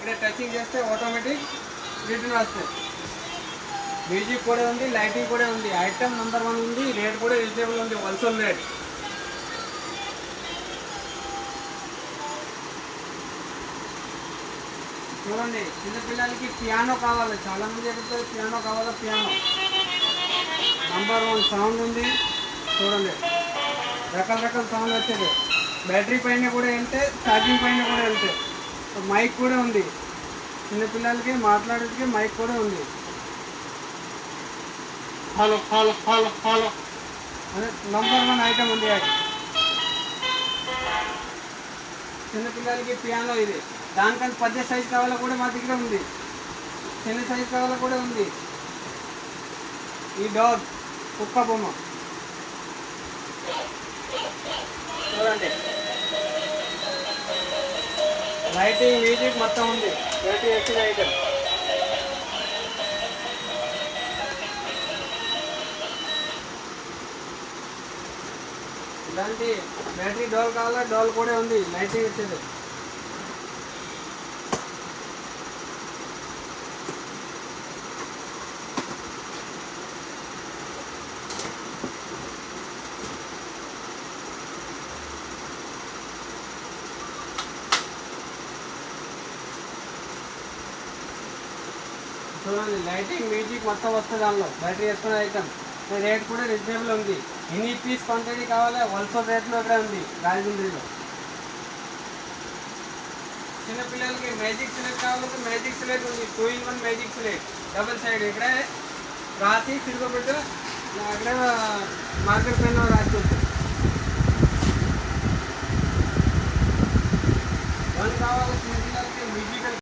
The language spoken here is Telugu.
ఇక్కడ టచింగ్ చేస్తే ఆటోమేటిక్ రిటర్న్ వస్తాయి. మ్యూజిక్ కూడా ఉంది, లైటింగ్ కూడా ఉంది. ఐటమ్ నెంబర్ 1 ఉంది, రేట్ కూడా రీజనబుల్ ఉంది, హోల్సేల్ రేట్. చూడండి, చిన్నపిల్లలకి పియానో కావాలి, చాలా మంది చెప్తారు పియానో కావాలా. పియానో నెంబర్ 1 సౌండ్ ఉంది. చూడండి, రకరకాల సౌండ్ వచ్చేది. బ్యాటరీ పైన కూడా వెళ్తే, ఛార్జింగ్ పైన కూడా వెళ్తే. మైక్ కూడా ఉంది, చిన్నపిల్లలకి మాట్లాడేందుకు మైక్ కూడా ఉంది. హలో హలో హలో హలో అదే నెంబర్ 1 ఐటమ్ ఉంది. చిన్నపిల్లలకి పియానో ఇది. దానికన్నా పెద్ద సైజు కావాలా కూడా మా దగ్గర ఉంది, చిన్న సైజు కావాలా కూడా ఉంది. ఈ డాగ్ కుక్క బొమ్మ చూడండి, లైటింగ్ మ్యూజిక్ మొత్తం ఉంది. 30 ఐటమ్. ఇలాంటి బ్యాటరీ డోల్ కావాలా, డోల్ కూడా ఉంది, లైటింగ్ వచ్చేది. చూడండి, లైటింగ్ మ్యూజిక్ మొత్తం వస్తుంది దానిలో. బ్యాటరీ వేసుకునే ఐటమ్. రేట్ కూడా రీజనబుల్ ఉంది. ఎనీ పీస్ క్వాంటిటీ కావాలా, హోల్సేల్ రేట్లో ఇక్కడ ఉంది రాజమండ్రిలో. చిన్నపిల్లలకి మ్యాజిక్ స్లేట్ కావాలంటే మ్యాజిక్ స్లేట్ ఉంది. 2-in-1 magic slate, double side. ఇక్కడ రాసి తిరగబెట్టు, అక్కడ మార్కర్ పెన్ రాసి